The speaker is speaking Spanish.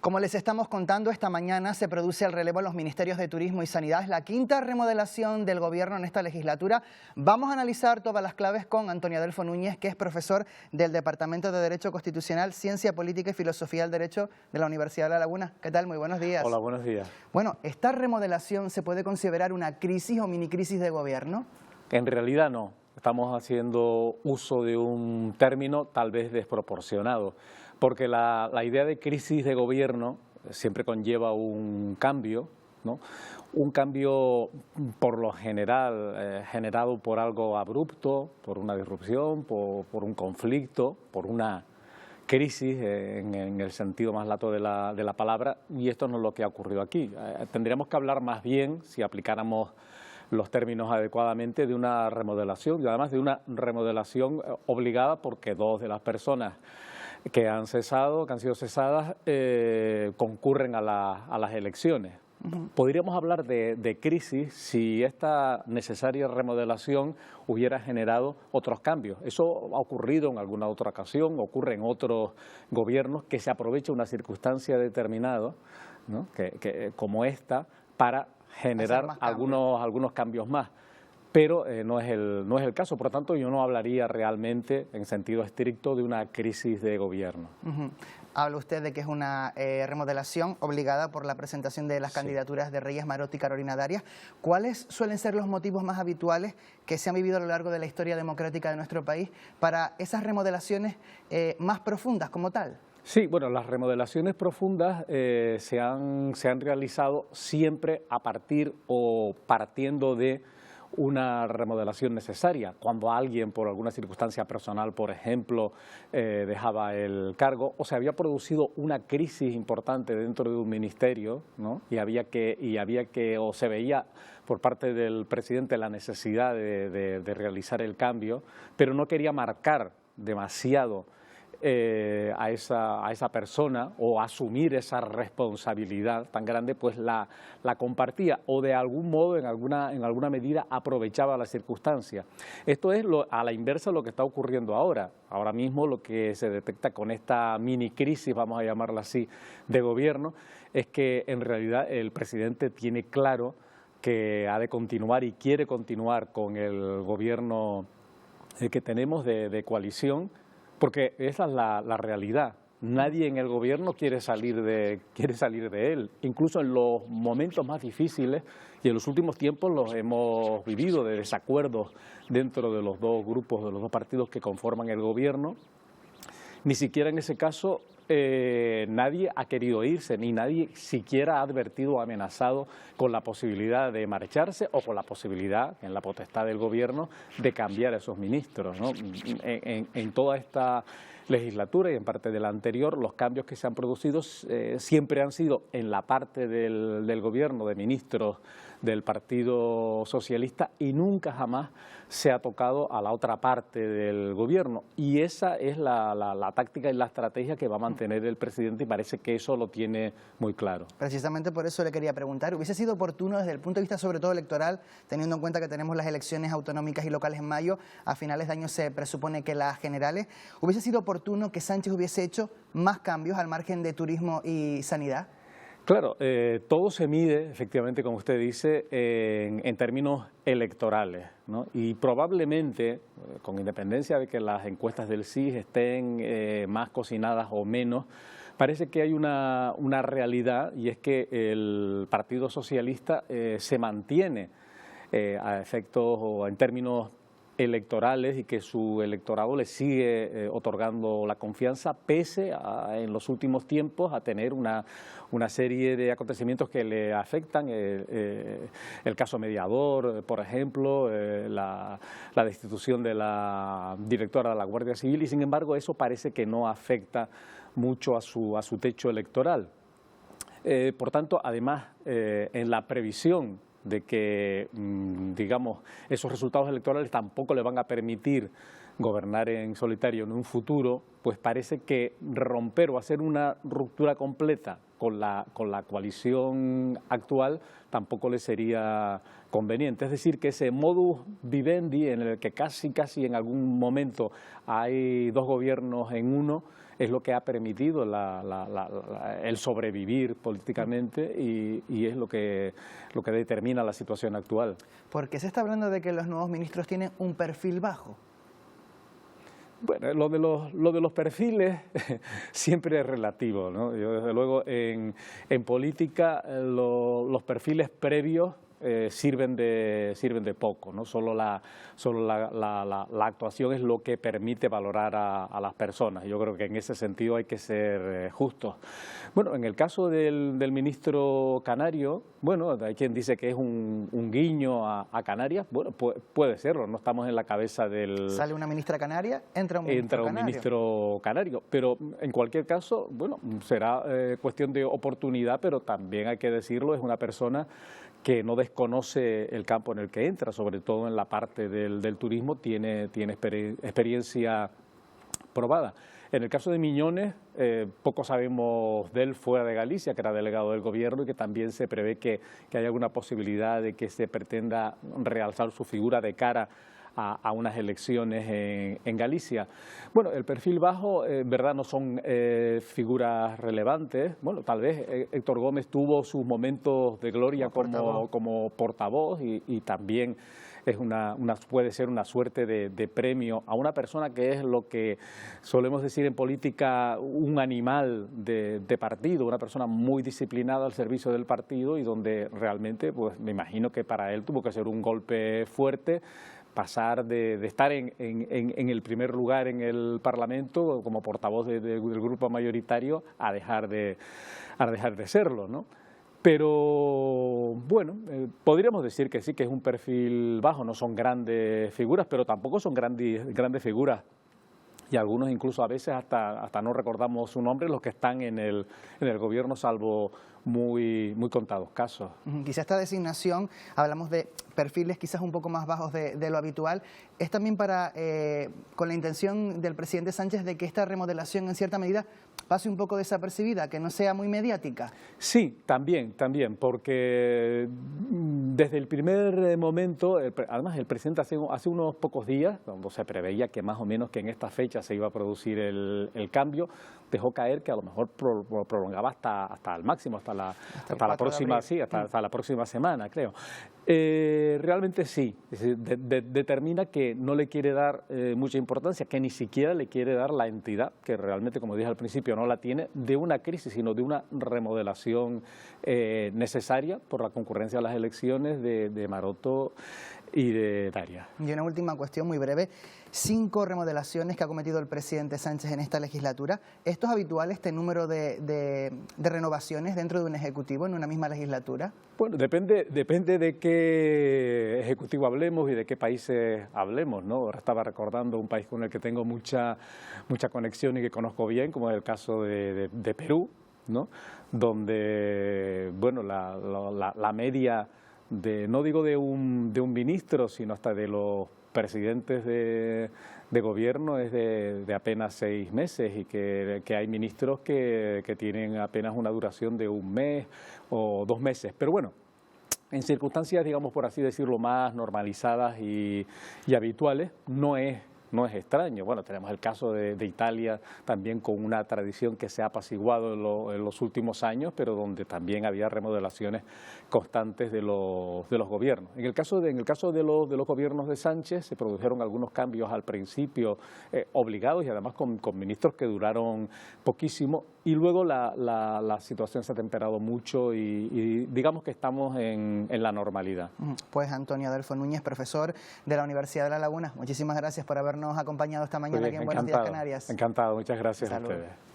Como les estamos contando, esta mañana se produce el relevo en los ministerios de Turismo y Sanidad. Es la quinta remodelación del gobierno en esta legislatura. Vamos a analizar todas las claves con Antonio Adelfo Núñez, que es profesor del Departamento de Derecho Constitucional, Ciencia Política y Filosofía del Derecho de la Universidad de La Laguna. ¿Qué tal? Muy buenos días. Hola, buenos días. Bueno, ¿esta remodelación se puede considerar una crisis o mini crisis de gobierno? En realidad no. Estamos haciendo uso de un término tal vez desproporcionado, porque la idea de crisis de gobierno siempre conlleva un cambio, ¿no? Un cambio por lo general generado por algo abrupto, por una disrupción, por un conflicto, por una crisis en el sentido más lato de la palabra, y esto no es lo que ha ocurrido aquí. Tendríamos que hablar más bien, si aplicáramos los términos adecuadamente, de una remodelación, y además de una remodelación obligada, porque dos de las personas que han sido cesadas, concurren a las elecciones. Podríamos hablar de crisis si esta necesaria remodelación hubiera generado otros cambios. Eso ha ocurrido en alguna otra ocasión, ocurre en otros gobiernos, que se aprovecha una circunstancia determinada, ¿no? Como esta, para generar algunos cambios más. Pero no es el caso. Por lo tanto, yo no hablaría realmente en sentido estricto de una crisis de gobierno. Habla usted de que es una remodelación obligada por la presentación de las candidaturas de Reyes Maroto y Carolina Darias. ¿Cuáles suelen ser los motivos más habituales que se han vivido a lo largo de la historia democrática de nuestro país para esas remodelaciones más profundas como tal? Sí, bueno, las remodelaciones profundas se han realizado siempre a partir o partiendo de una remodelación necesaria. Cuando alguien, por alguna circunstancia personal, por ejemplo, dejaba el cargo, o se había producido una crisis importante dentro de un ministerio, ¿no? o se veía por parte del presidente la necesidad de realizar el cambio, pero no quería marcar demasiado a esa persona o asumir esa responsabilidad tan grande, pues la compartía o de algún modo, en alguna medida, aprovechaba la circunstancia. Esto es a la inversa lo que está ocurriendo ahora. Ahora mismo lo que se detecta con esta mini crisis, vamos a llamarla así, de gobierno, es que en realidad el presidente tiene claro que ha de continuar y quiere continuar con el gobierno que tenemos de coalición, porque esa es la realidad. Nadie en el gobierno quiere salir de él. Incluso en los momentos más difíciles, y en los últimos tiempos los hemos vivido, de desacuerdos dentro de los dos grupos, de los dos partidos que conforman el gobierno, ni siquiera en ese caso nadie ha querido irse, ni nadie siquiera ha advertido o amenazado con la posibilidad de marcharse o con la posibilidad, en la potestad del gobierno, de cambiar a esos ministros, ¿no? En toda esta legislatura y en parte de la anterior, los cambios que se han producido siempre han sido en la parte del gobierno, de ministros del Partido Socialista, y nunca jamás se ha tocado a la otra parte del gobierno. Y esa es la táctica y la estrategia que va a mantener el presidente, y parece que eso lo tiene muy claro. Precisamente por eso le quería preguntar, ¿hubiese sido oportuno desde el punto de vista sobre todo electoral, teniendo en cuenta que tenemos las elecciones autonómicas y locales en mayo, a finales de año se presupone que las generales, ¿hubiese sido oportuno que Sánchez hubiese hecho más cambios al margen de turismo y sanidad? Claro, todo se mide, efectivamente, como usted dice, en términos electorales, ¿no? Y probablemente, con independencia de que las encuestas del CIS estén más cocinadas o menos, parece que hay una realidad, y es que el Partido Socialista se mantiene a efectos o en términos electorales, y que su electorado le sigue otorgando la confianza, pese a, en los últimos tiempos, a tener una serie de acontecimientos que le afectan, el caso mediador, por ejemplo, la destitución de la directora de la Guardia Civil, y sin embargo eso parece que no afecta mucho a su techo electoral. Por tanto, además, en la previsión de que, digamos, esos resultados electorales tampoco le van a permitir gobernar en solitario en un futuro, pues parece que romper o hacer una ruptura completa con la coalición actual tampoco le sería conveniente. Es decir, que ese modus vivendi en el que casi en algún momento hay dos gobiernos en uno, es lo que ha permitido el sobrevivir políticamente y es lo que determina la situación actual. ¿Por qué se está hablando de que los nuevos ministros tienen un perfil bajo? Bueno, lo de los perfiles siempre es relativo, ¿no? Yo, desde luego, en política los perfiles previos sirven de poco, ¿no? Solo la actuación es lo que permite valorar a las personas. Yo creo que en ese sentido hay que ser justos. Bueno, en el caso del ministro canario, bueno, hay quien dice que es un guiño a Canarias. Bueno, puede serlo, no estamos en la cabeza del... Sale una ministra canaria, entra un ministro canario. Pero en cualquier caso, bueno, será cuestión de oportunidad, pero también hay que decirlo, es una persona que no desconoce el campo en el que entra, sobre todo en la parte del turismo, tiene experiencia probada. En el caso de Miñones, poco sabemos de él fuera de Galicia, que era delegado del gobierno, y que también se prevé que hay alguna posibilidad de que se pretenda realzar su figura de cara a unas elecciones en Galicia. Bueno, el perfil bajo, verdad, no son figuras relevantes. Bueno, tal vez Héctor Gómez tuvo sus momentos de gloria como portavoz y también es puede ser una suerte de premio a una persona que es lo que solemos decir en política un animal de partido, una persona muy disciplinada al servicio del partido y donde realmente, pues me imagino que para él tuvo que ser un golpe fuerte pasar de estar en el primer lugar en el Parlamento como portavoz del grupo mayoritario a dejar de serlo, ¿no? Pero bueno, podríamos decir que sí, que es un perfil bajo, no son grandes figuras, pero tampoco son grandes figuras. Y algunos incluso a veces hasta no recordamos su nombre, los que están en el gobierno, salvo muy contados casos. Quizá esta designación, hablamos de perfiles quizás un poco más bajos de lo habitual, es también con la intención del presidente Sánchez de que esta remodelación en cierta medida pase un poco desapercibida, que no sea muy mediática. Sí, también, porque desde el primer momento, además el presidente hace unos pocos días, cuando se preveía que más o menos que en esta fecha se iba a producir el cambio, dejó caer que a lo mejor prolongaba hasta el máximo, hasta la próxima, sí, hasta la próxima semana, creo. Realmente sí, determina que no le quiere dar mucha importancia, que ni siquiera le quiere dar la entidad, que realmente, como dije al principio, no la tiene, de una crisis, sino de una remodelación necesaria por la concurrencia a las elecciones de Maroto y de Darias. Y una última cuestión muy breve. 5 remodelaciones que ha cometido el presidente Sánchez en esta legislatura. ¿Esto es habitual, este número de renovaciones dentro de un ejecutivo en una misma legislatura? Bueno, depende de qué ejecutivo hablemos y de qué países hablemos, ¿no? Ahora estaba recordando un país con el que tengo mucha conexión y que conozco bien, como es el caso de Perú, ¿no? Donde, bueno, la media no digo de un ministro, sino hasta de los presidentes de gobierno es de apenas 6 meses y que hay ministros que tienen apenas una duración de 1 mes o 2 meses. Pero bueno, en circunstancias, digamos, por así decirlo, más normalizadas y habituales, no es extraño. Bueno, tenemos el caso de Italia también con una tradición que se ha apaciguado en los últimos años, pero donde también había remodelaciones constantes de los gobiernos. En el caso de los gobiernos de Sánchez se produjeron algunos cambios al principio obligados y además con ministros que duraron poquísimo y luego la situación se ha temperado mucho y digamos que estamos en la normalidad. Pues Antonio Adelfo Núñez, profesor de la Universidad de La Laguna, muchísimas gracias por habernos acompañado esta mañana aquí en Buenos Días Canarias. Encantado, muchas gracias a ustedes.